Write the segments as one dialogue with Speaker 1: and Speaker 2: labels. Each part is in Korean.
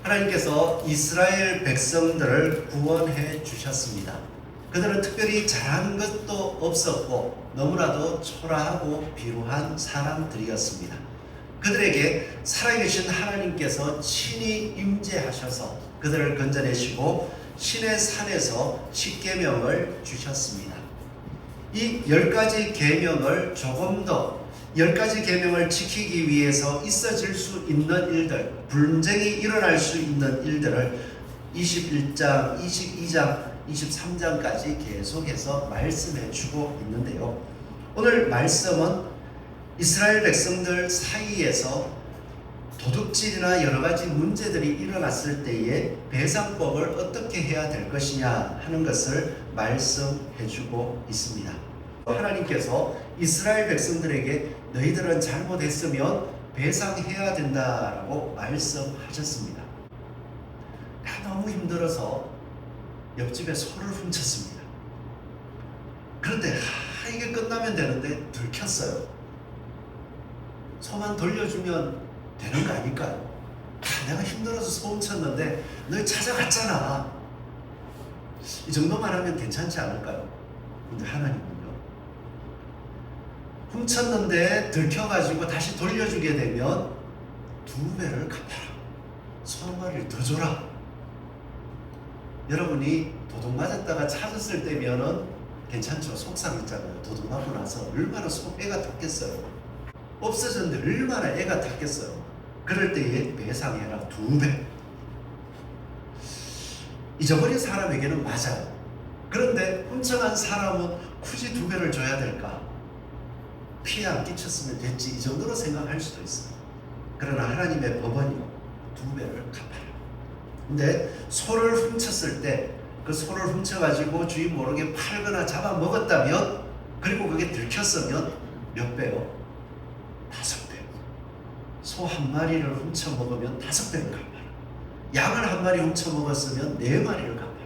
Speaker 1: 하나님께서 이스라엘 백성들을 구원해 주셨습니다. 그들은 특별히 잘한 것도 없었고 너무나도 초라하고 비루한 사람들이었습니다. 그들에게 살아계신 하나님께서 친히 임재하셔서 그들을 건져내시고 신의 산에서 십계명을 주셨습니다. 이 10가지 계명을 조금 더 10가지 계명을 지키기 위해서 있어질 수 있는 일들, 분쟁이 일어날 수 있는 일들을 21장, 22장, 23장까지 계속해서 말씀해 주고 있는데요. 오늘 말씀은 이스라엘 백성들 사이에서 도둑질이나 여러 가지 문제들이 일어났을 때에 배상법을 어떻게 해야 될 것이냐 하는 것을 말씀해 주고 있습니다. 하나님께서 이스라엘 백성들에게 너희들은 잘못했으면 배상해야 된다라고 말씀하셨습니다. 너무 힘들어서 옆집에 소를 훔쳤습니다. 그런데 이게 끝나면 되는데 들켰어요. 소만 돌려주면 되는 거 아닐까요? 내가 힘들어서 소 훔쳤는데 널 찾아갔잖아. 이 정도만 하면 괜찮지 않을까요? 근데 하나님은요, 훔쳤는데 들켜가지고 다시 돌려주게 되면 2배를 갚아라. 소 한 마리를 더 줘라. 여러분이 도둑 맞았다가 찾았을 때면은 괜찮죠? 속상했잖아요. 도둑 맞고 나서 얼마나 애가 탔겠어요. 없어졌는데 얼마나 애가 탔겠어요. 그럴 때에 배상해라 2배. 잊어버린 사람에게는 맞아요. 그런데 훔쳐간 사람은 굳이 2배를 줘야 될까? 피해 안 끼쳤으면 됐지, 이 정도로 생각할 수도 있어요. 그러나 하나님의 법은요, 2배를 갚아라. 근데 소를 훔쳤을 때 그 소를 훔쳐가지고 주인 모르게 팔거나 잡아먹었다면, 그리고 그게 들켰으면 몇 배요? 5배. 소 한 마리를 훔쳐먹으면 5배를 갚아라. 양을 한 마리 훔쳐먹었으면 4마리를 갚아라.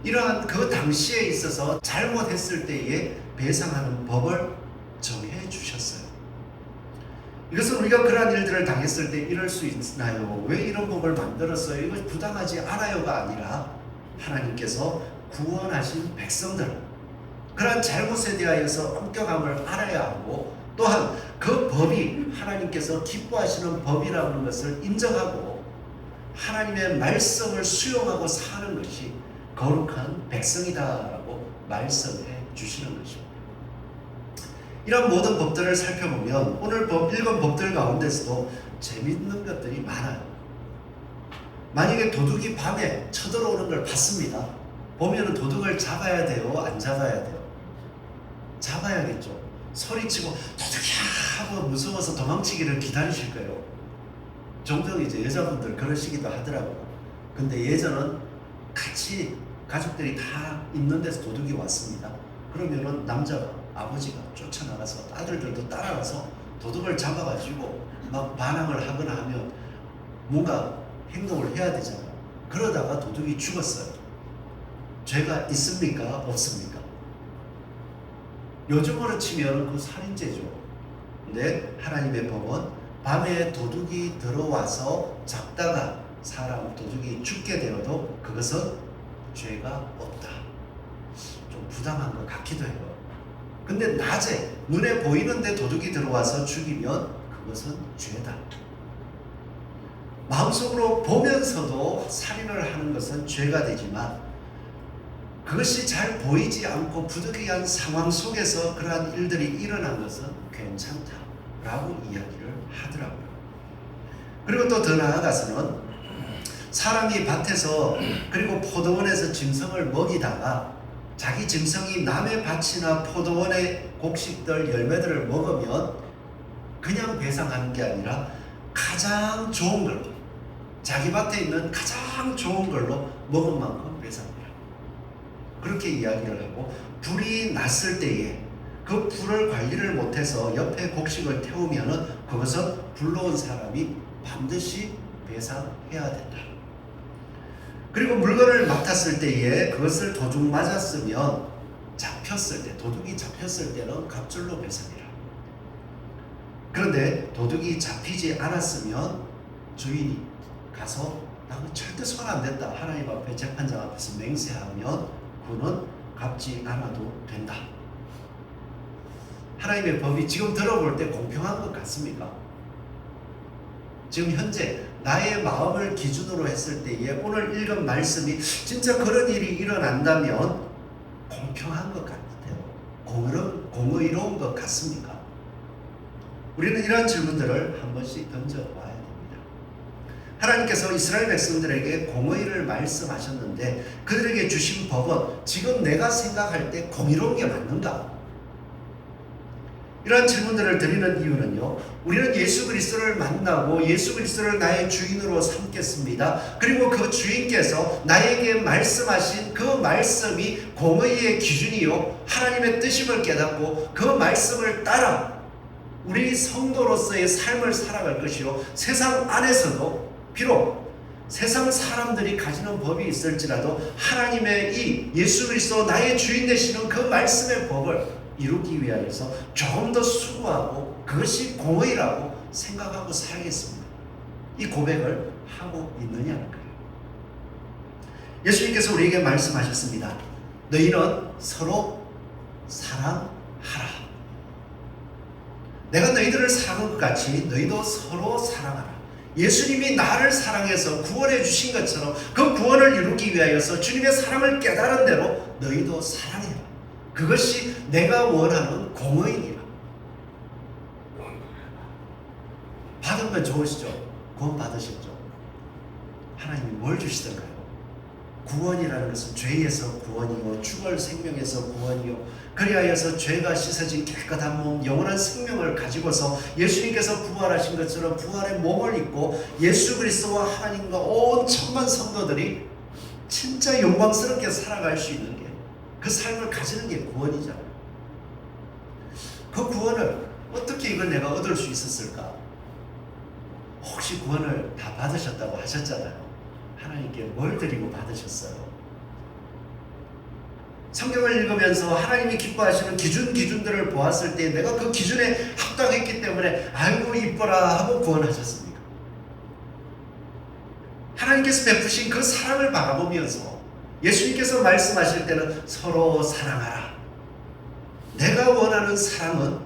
Speaker 1: 이러한 그 당시에 있어서 잘못했을 때에 배상하는 법을 정해 주셨어요. 이것은 우리가 그러한 일들을 당했을 때 이럴 수 있나요? 왜 이런 법을 만들었어요? 이거 부당하지 않아요가 아니라 하나님께서 구원하신 백성들, 그러한 잘못에 대하여서 엄격함을 알아야 하고, 또한 그 법이 하나님께서 기뻐하시는 법이라는 것을 인정하고 하나님의 말씀을 수용하고 사는 것이 거룩한 백성이다라고 말씀해 주시는 것입니다. 이런 모든 법들을 살펴보면 오늘 읽은 법들 가운데서도 재밌는 것들이 많아요. 만약에 도둑이 밤에 쳐들어오는 걸 봤습니다. 보면 도둑을 잡아야 돼요? 안 잡아야 돼요? 잡아야겠죠. 소리치고 도둑이야 하고 무서워서 도망치기를 기다리실 거예요. 종종 이제 여자분들 그러시기도 하더라고요. 근데 예전은 같이 가족들이 다 있는 데서 도둑이 왔습니다. 그러면은 남자가, 아버지가 쫓아나가서 아들들도 따라가서 도둑을 잡아가지고 막 반항을 하거나 하면 뭔가 행동을 해야 되잖아요. 그러다가 도둑이 죽었어요. 죄가 있습니까? 없습니까? 요즘으로 치면 그 살인죄죠. 근데 하나님의 법은 밤에 도둑이 들어와서 잡다가 도둑이 죽게 되어도 그것은 죄가 없다. 좀 부당한 것 같기도 해요. 근데 낮에 눈에 보이는데 도둑이 들어와서 죽이면 그것은 죄다. 마음속으로 보면서도 살인을 하는 것은 죄가 되지만, 그것이 잘 보이지 않고 부득이한 상황 속에서 그러한 일들이 일어난 것은 괜찮다라고 이야기를 하더라고요. 그리고 또 더 나아가서는 사람이 밭에서 그리고 포도원에서 짐승을 먹이다가 자기 짐승이 남의 밭이나 포도원의 곡식들, 열매들을 먹으면 그냥 배상하는 게 아니라 가장 좋은 걸로, 자기 밭에 있는 가장 좋은 걸로 먹은 만큼 배상해라. 그렇게 이야기를 하고, 불이 났을 때에 그 불을 관리를 못해서 옆에 곡식을 태우면은 그것은 불러온 사람이 반드시 배상해야 된다. 그리고 물건을 맡았을 때에 그것을 도둑 맞았으면 도둑이 잡혔을 때는 갑절로 배상해라. 그런데 도둑이 잡히지 않았으면 주인이 가서 나는 절대 손 안 댄다. 하나님 앞에 재판장 앞에서 맹세하면 그는 갚지 않아도 된다. 하나님의 법이 지금 들어볼 때 공평한 것 같습니까? 지금 현재 나의 마음을 기준으로 했을 때에 오늘 읽은 말씀이 진짜 그런 일이 일어난다면 공평한 것 같아요. 공의로운 것 같습니까? 우리는 이런 질문들을 한 번씩 던져봐야 됩니다. 하나님께서 이스라엘 백성들에게 공의를 말씀하셨는데 그들에게 주신 법은 지금 내가 생각할 때 공의로운 게 맞는가? 이러한 질문들을 드리는 이유는요, 우리는 예수 그리스도를 만나고 예수 그리스도를 나의 주인으로 삼겠습니다. 그리고 그 주인께서 나에게 말씀하신 그 말씀이 공의의 기준이요 하나님의 뜻임을 깨닫고 그 말씀을 따라 우리 성도로서의 삶을 살아갈 것이요, 세상 안에서도 비록 세상 사람들이 가지는 법이 있을지라도 하나님의 이 예수 그리스도 나의 주인 되시는 그 말씀의 법을 이루기 위하여서 조금 더 수고하고 그것이 공의라고 생각하고 살겠습니다. 이 고백을 하고 있느냐는 거예요. 예수님께서 우리에게 말씀하셨습니다. 너희는 서로 사랑하라. 내가 너희들을 사랑한 것 같이 너희도 서로 사랑하라. 예수님이 나를 사랑해서 구원해 주신 것처럼 그 구원을 이루기 위하여서 주님의 사랑을 깨달은 대로 너희도 사랑해라. 그것이 내가 원하는 공의니라. 받은 건 좋으시죠? 구원 받으셨죠? 하나님이 뭘 주시던가요? 구원이라는 것은 죄에서 구원이요, 죽을 생명에서 구원이요, 그리하여서 죄가 씻어진 깨끗한 몸, 영원한 생명을 가지고서 예수님께서 부활하신 것처럼 부활의 몸을 입고 예수 그리스도와 하나님과 온 천만 성도들이 진짜 영광스럽게 살아갈 수 있는 게, 그 삶을 가지는 게 구원이잖아요. 그 구원을 어떻게 이걸 내가 얻을 수 있었을까? 혹시 구원을 다 받으셨다고 하셨잖아요. 하나님께 뭘 드리고 받으셨어요? 성경을 읽으면서 하나님이 기뻐하시는 기준들을 보았을 때 내가 그 기준에 합당했기 때문에 아이고 이뻐라 하고 구원하셨습니까? 하나님께서 베푸신 그 사랑을 바라보면서 예수님께서 말씀하실 때는 서로 사랑하라. 내가 원하는 사랑은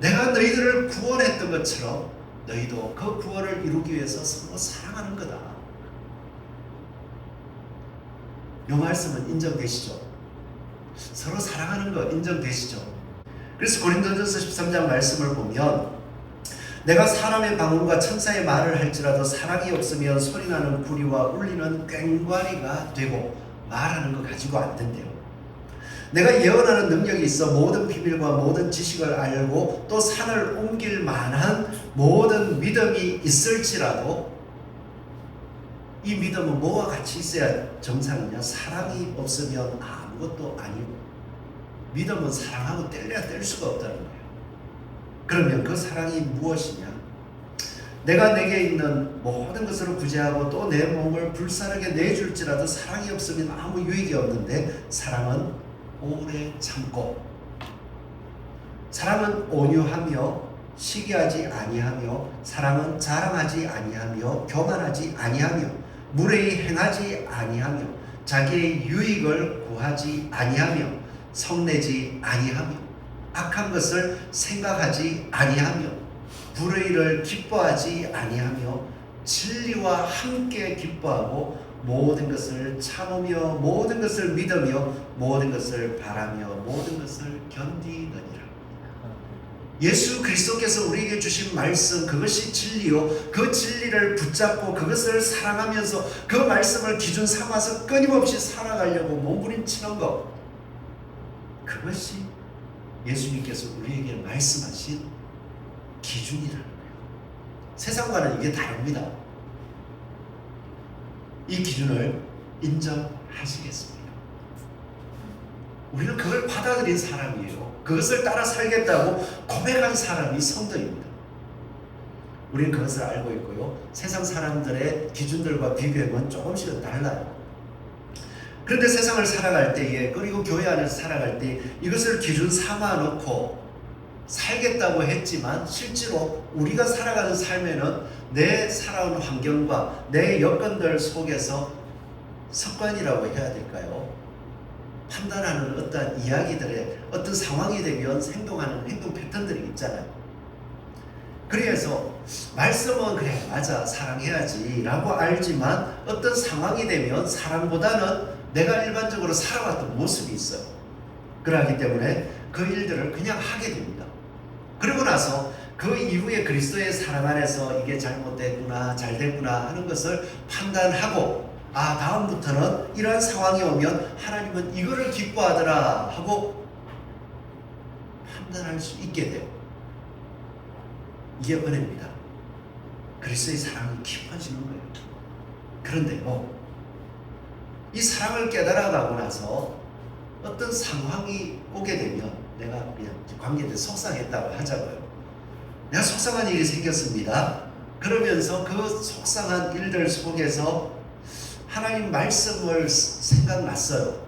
Speaker 1: 내가 너희들을 구원했던 것처럼 너희도 그 구원을 이루기 위해서 서로 사랑하는 거다. 이 말씀은 인정되시죠? 서로 사랑하는 거 인정되시죠? 그래서 고린도전서 13장 말씀을 보면 내가 사람의 방언과 천사의 말을 할지라도 사랑이 없으면 소리나는 구리와 울리는 꽹과리가 되고 말하는 거 가지고 안 된대요. 내가 예언하는 능력이 있어 모든 비밀과 모든 지식을 알고 또 산을 옮길 만한 모든 믿음이 있을지라도 이 믿음은 뭐와 같이 있어야 정상이냐? 사랑이 없으면 아무것도 아니고, 믿음은 사랑하고 뗄래야 뗄 수가 없다는 거예요. 그러면 그 사랑이 무엇이냐? 내가 내게 있는 모든 것을 구제하고 또 내 몸을 불사르게 내줄지라도 사랑이 없으면 아무 유익이 없는데, 사랑은 오래 참고, 사랑은 온유하며 시기하지 아니하며, 사랑은 자랑하지 아니하며 교만하지 아니하며, 무례히 행하지 아니하며, 자기의 유익을 구하지 아니하며, 성내지 아니하며, 악한 것을 생각하지 아니하며, 불의를 기뻐하지 아니하며, 진리와 함께 기뻐하고, 모든 것을 참으며, 모든 것을 믿으며, 모든 것을 바라며, 모든 것을 견디느니라. 예수 그리스도께서 우리에게 주신 말씀, 그것이 진리요, 그 진리를 붙잡고 그것을 사랑하면서 그 말씀을 기준 삼아서 끊임없이 살아가려고 몸부림치는 것, 그것이 예수님께서 우리에게 말씀하신 기준이라는 거예요. 세상과는 이게 다릅니다. 이 기준을 인정하시겠습니까? 우리는 그걸 받아들인 사람이에요. 그것을 따라 살겠다고 고백한 사람이 성도입니다. 우리는 그것을 알고 있고요. 세상 사람들의 기준들과 비교하면 조금씩은 달라요. 그런데 세상을 살아갈 때에, 그리고 교회 안에서 살아갈 때 이것을 기준 삼아 놓고 살겠다고 했지만 실제로 우리가 살아가는 삶에는 내 살아온 환경과 내 여건들 속에서 습관이라고 해야 될까요? 판단하는 어떤 이야기들의 어떤 상황이 되면 행동하는 행동 패턴들이 있잖아요. 그래서 말씀은 그래 맞아 사랑해야지 라고 알지만 어떤 상황이 되면 사랑보다는 내가 일반적으로 살아왔던 모습이 있어요. 그러기 때문에 그 일들을 그냥 하게 됩니다. 그러고 나서 그 이후에 그리스도의 사랑 안에서 이게 잘못됐구나 잘됐구나 하는 것을 판단하고 다음부터는 이러한 상황이 오면 하나님은 이거를 기뻐하더라 하고 판단할 수 있게 돼요. 이게 은혜입니다. 그리스도의 사랑이 깊어지는 거예요. 그런데요, 이 사랑을 깨달아가고 나서 어떤 상황이 오게 되면 내가 그냥 관계에 속상했다고 하자고요. 내가 속상한 일이 생겼습니다. 그러면서 그 속상한 일들 속에서 하나님 말씀을 생각났어요.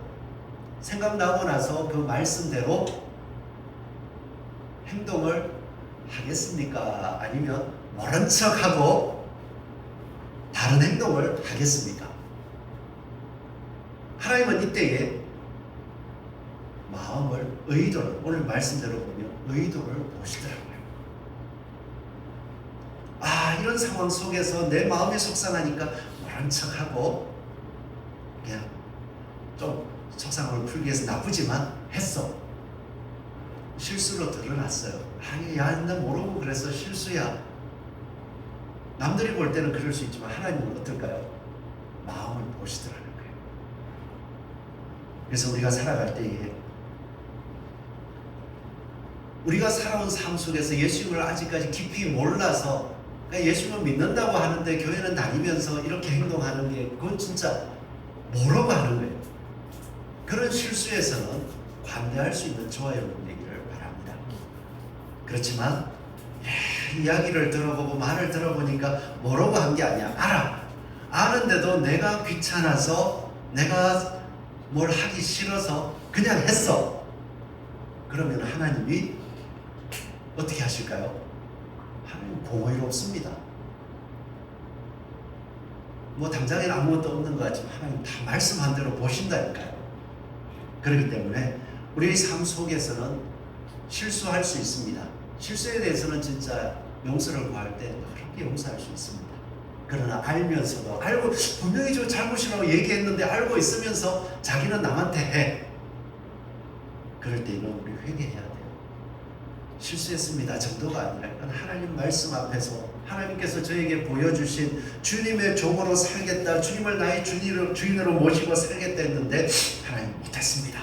Speaker 1: 생각나고 나서 그 말씀대로 행동을 하겠습니까? 아니면 모른 척하고 다른 행동을 하겠습니까? 하나님은 이때에 마음을 의도를 오늘 말씀대로 보면 의도를 보시더라고요. 이런 상황 속에서 내 마음이 속상하니까 모른 척하고 그냥 좀 속상함을 풀기 위해서 나쁘지만 했어. 실수로 드러났어요. 야, 나 모르고 그래서 실수야. 남들이 볼 때는 그럴 수 있지만 하나님은 어떨까요? 마음을 보시더라는 거예요. 그래서 우리가 살아갈 때에 우리가 살아온 삶 속에서 예수님을 아직까지 깊이 몰라서 그러니까 예수님을 믿는다고 하는데 교회는 다니면서 이렇게 행동하는 게 그건 진짜 모르고 하는 거예요. 그런 실수에서는 관대할 수 있는 저와 여러분 되기를 바랍니다. 그렇지만 이야기를 들어보고 말을 들어보니까 모르고 한 게 아니야. 알아. 아는데도 내가 귀찮아서 내가 뭘 하기 싫어서 그냥 했어. 그러면 하나님이 어떻게 하실까요? 하나님 공의롭습니다. 뭐 당장에는 아무것도 없는 것 같지만 하나님 다 말씀한 대로 보신다니까요. 그렇기 때문에 우리의 삶 속에서는 실수할 수 있습니다. 실수에 대해서는 진짜 용서를 구할 때 그렇게 용서할 수 있습니다. 그러나 알면서도 알고 분명히 저 잘못이라고 얘기했는데 알고 있으면서 자기는 남한테 해. 그럴 때는 우리 회개해야 돼요. 실수했습니다 정도가 아니라 하나님 말씀 앞에서 하나님께서 저에게 보여주신 주님의 종으로 살겠다, 주님을 나의 주인으로 모시고 살겠다 했는데 하나님 못했습니다.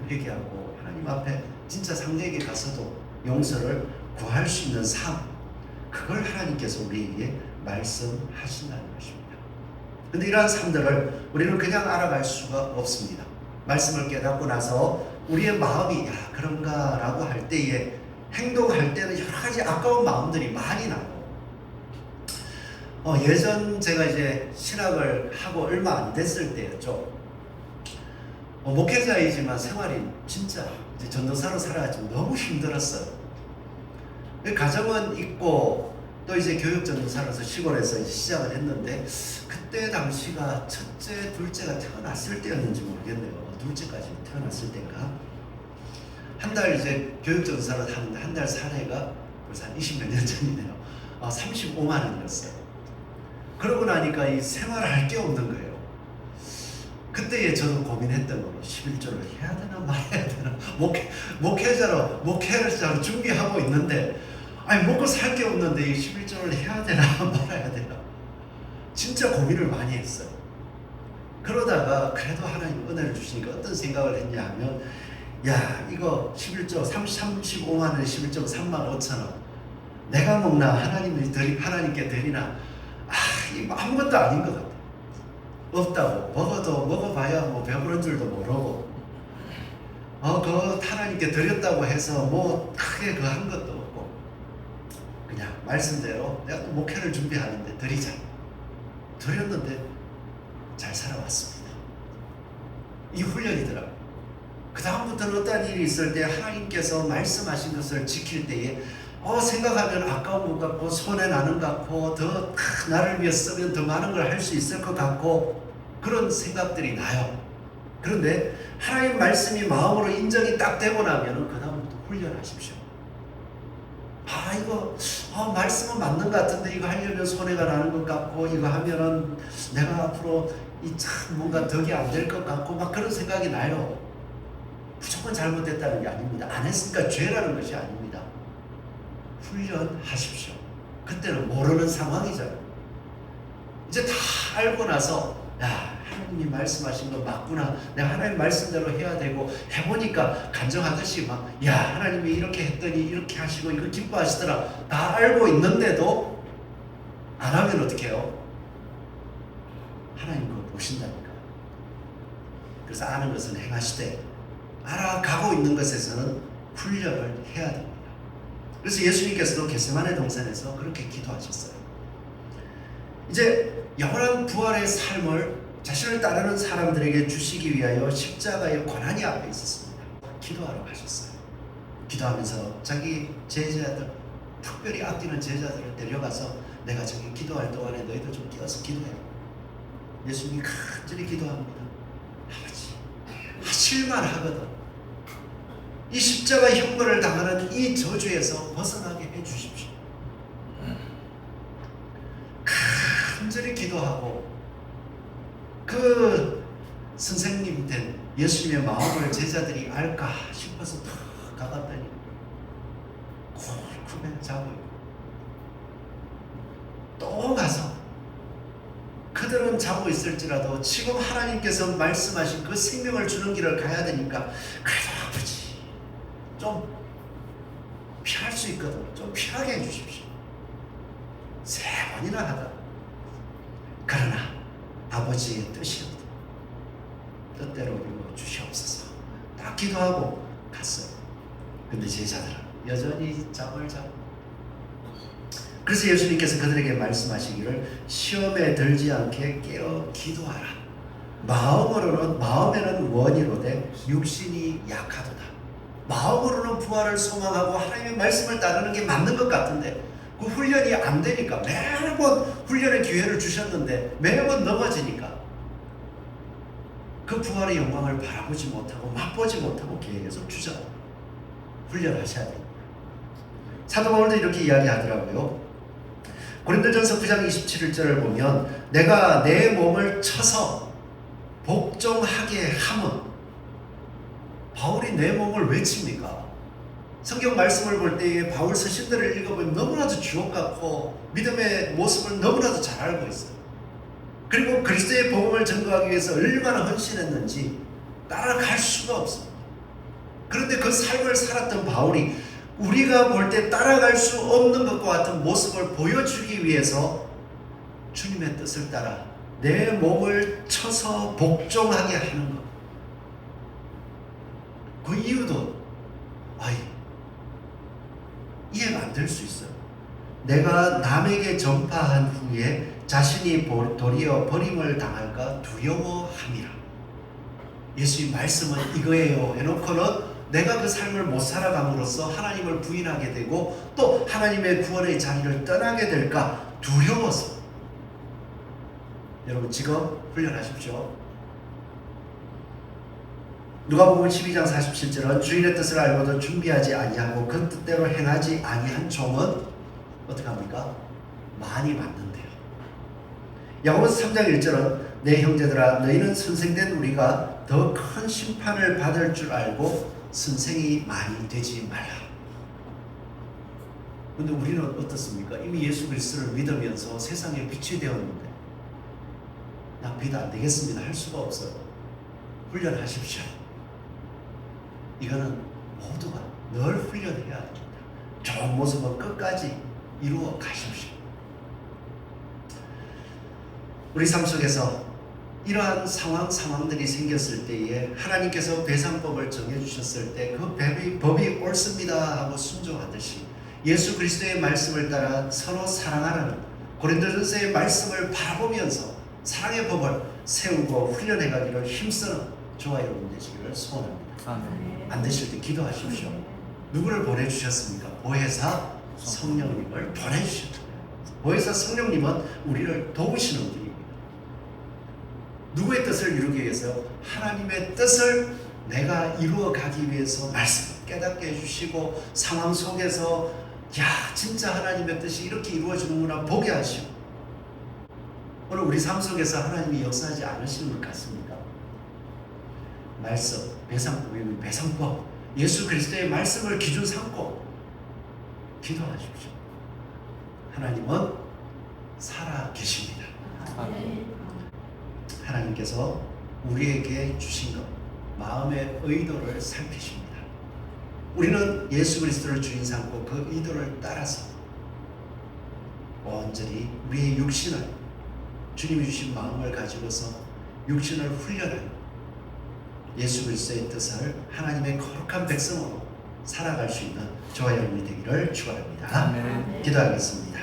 Speaker 1: 회개하고 하나님 앞에 진짜 상대에게 가서도 용서를 구할 수 있는 삶, 그걸 하나님께서 우리에게 말씀하신다는 것입니다. 그런데 이러한 삶들을 우리는 그냥 알아갈 수가 없습니다. 말씀을 깨닫고 나서 우리의 마음이 그런가 라고 할 때에 행동할 때는 여러 가지 아까운 마음들이 많이 나고 예전 제가 이제 신학을 하고 얼마 안 됐을 때였죠. 목회자이지만 생활이 진짜 이제 전도사로 살아가지고 너무 힘들었어요. 가정은 있고 또 이제 교육 전도사로서 시골에서 이제 시작을 했는데 그때 당시가 첫째, 둘째가 태어났을 때였는지 모르겠네요. 둘째까지 태어났을 때인가. 한 달 이제 교육 전도사로 하는데 한 달 사례가 벌써 한 20몇 년 전이네요. 35만 원이었어요. 그러고 나니까 이 생활할 게 없는 거예요. 그때에 저는 고민했던 거 11조를 해야 되나 말아야 되나. 목회자로 준비하고 있는데 먹고 살 게 없는데 이 11조를 해야 되나 말아야 되나. 진짜 고민을 많이 했어요. 그러다가 그래도 하나님 은혜를 주시니까 어떤 생각을 했냐 하면 이거 11조 35만 원에 11조 3만 5천 원 내가 먹나 하나님께 드리나 이거 아무것도 아닌 것 같아. 없다고 먹어봐야 뭐 배부른 줄도 모르고 그거 하나님께 드렸다고 해서 뭐 크게 그 한 것도 없고 그냥 말씀대로 내가 또 목회를 준비하는데 드리자. 드렸는데 잘 살아왔습니다. 이 훈련이더라고요. 그 다음부터는 어떤 일이 있을 때 하나님께서 말씀하신 것을 지킬 때에 생각하면 아까운 것 같고 손해 나는 것 같고 더 나를 위해 쓰면 더 많은 걸 할 수 있을 것 같고 그런 생각들이 나요. 그런데 하나님 말씀이 마음으로 인정이 딱 되고 나면 그 다음부터 훈련하십시오. 이거 말씀은 맞는 것 같은데 이거 하려면 손해가 나는 것 같고 이거 하면은 내가 앞으로 참 뭔가 덕이 안 될 것 같고 막 그런 생각이 나요. 무조건 잘못됐다는 게 아닙니다. 안 했으니까 죄라는 것이 아닙니다. 훈련하십시오. 그때는 모르는 상황이잖아요. 이제 다 알고 나서 하나님이 말씀하신 거 맞구나. 내가 하나님 말씀대로 해야 되고 해보니까 간증하듯이 하나님이 이렇게 했더니 이렇게 하시고 이거 기뻐하시더라. 다 알고 있는데도 안 하면 어떻게 해요? 하나님 그거 보신다니까. 그래서 아는 것은 행하시되 알아가고 있는 것에서는 훈련을 해야 됩니다. 그래서 예수님께서도 겟세마네 동산에서 그렇게 기도하셨어요. 이제 영원한 부활의 삶을 자신을 따르는 사람들에게 주시기 위하여 십자가의 고난이 앞에 있었습니다. 기도하러 가셨어요. 기도하면서 자기 제자들, 특별히 아끼는 제자들을 데려가서 내가 저기 기도할 동안에 너희들 좀 끼어서 기도해. 예수님이 간절히 기도합니다. 아버지, 하실만 하거든. 이 십자가 형벌을 당하는 이 저주에서 벗어나게 해주십시오. 간절히 기도하고 그 선생님 된 예수님의 마음을 제자들이 알까 싶어서 탁 가봤더니 쿨쿨해 자고 있고 또 가서 그들은 자고 있을지라도 지금 하나님께서 말씀하신 그 생명을 주는 길을 가야 되니까 그래도 아버지 좀 피할 수 있거든. 좀 피하게 해주십시오. 3번이나 하다. 그러나 아버지의 뜻이었다. 뜻대로 이루어 주시옵소서. 딱 기도하고 갔어요. 근데 제자들은 여전히 잠을 자고. 그래서 예수님께서 그들에게 말씀하시기를 시험에 들지 않게 깨어 기도하라. 마음에는 원이로되 육신이 약하도다. 마음으로는 부활을 소망하고 하나님의 말씀을 따르는 게 맞는 것 같은데 그 훈련이 안 되니까 매번 훈련의 기회를 주셨는데 매번 넘어지니까 그 부활의 영광을 바라보지 못하고 맛보지 못하고 계속 주저 훈련하셔야 됩니다. 사도 바울도 이렇게 이야기하더라고요. 고린도전서 9장 27절을 보면 내가 내 몸을 쳐서 복종하게 함은 바울이 내 몸을 왜 칩니까? 성경 말씀을 볼 때에 바울 서신들을 읽어보면 너무나도 주옥 같고 믿음의 모습을 너무나도 잘 알고 있어요. 그리고 그리스도의 복음을 전거하기 위해서 얼마나 헌신했는지 따라갈 수가 없습니다. 그런데 그 삶을 살았던 바울이 우리가 볼 때 따라갈 수 없는 것과 같은 모습을 보여주기 위해서 주님의 뜻을 따라 내 몸을 쳐서 복종하게 하는 것. 그 이유도 이해가 안 될 수 있어요. 내가 남에게 전파한 후에 자신이 도리어 버림을 당할까 두려워함이라. 예수의 말씀은 이거예요 해놓고는 내가 그 삶을 못 살아감으로써 하나님을 부인하게 되고 또 하나님의 구원의 자리를 떠나게 될까 두려워서. 여러분 지금 훈련하십시오. 누가복음 12장 47절은 주인의 뜻을 알고도 준비하지 아니하고 그 뜻대로 행하지 아니한 종은 어떻게 합니까? 많이 받는데요. 야고보서 3장 1절은 내 형제들아 너희는 선생된 우리가 더 큰 심판을 받을 줄 알고 선생이 많이 되지 말라. 근데 우리는 어떻습니까? 이미 예수 그리스도를 믿으면서 세상에 빛이 되었는데 나 믿어 안 되겠습니다 할 수가 없어요. 훈련하십시오. 이거는 모두가 늘 훈련해야 됩니다. 좋은 모습은 끝까지 이루어 가십시오. 우리 삶 속에서 이러한 상황들이 생겼을 때에 하나님께서 배상법을 정해주셨을 때 그 법이 옳습니다 하고 순종하듯이 예수 그리스도의 말씀을 따라 서로 사랑하라는 고린도전서의 말씀을 바라보면서 사랑의 법을 세우고 훈련해 가기를 힘쓰는 저와 여러분 되시기를 소원합니다. 안 되실 때 기도하십시오. 누구를 보내주셨습니까? 보혜사 성령님을 보내주셨다. 보혜사 성령님은 우리를 도우시는 분입니다. 누구의 뜻을 이루기 위해서? 하나님의 뜻을 내가 이루어가기 위해서 말씀을 깨닫게 해주시고 상황 속에서 야 진짜 하나님의 뜻이 이렇게 이루어지는구나 보게 하시고 오늘 우리 삶 속에서 하나님이 역사하지 않으시는 것 같습니까? 말씀, 배상법이면 배상법, 예수 그리스도의 말씀을 기준 삼고 기도하십시오. 하나님은 살아 계십니다. 하나님께서 우리에게 주신 것, 마음의 의도를 살피십니다. 우리는 예수 그리스도를 주인 삼고 그 의도를 따라서 온전히 우리의 육신을 주님이 주신 마음을 가지고서 육신을 훈련하는 예수 그리스도의 뜻을 하나님의 거룩한 백성으로 살아갈 수 있는 저와 여러분이 되기를 축원합니다. 기도하겠습니다.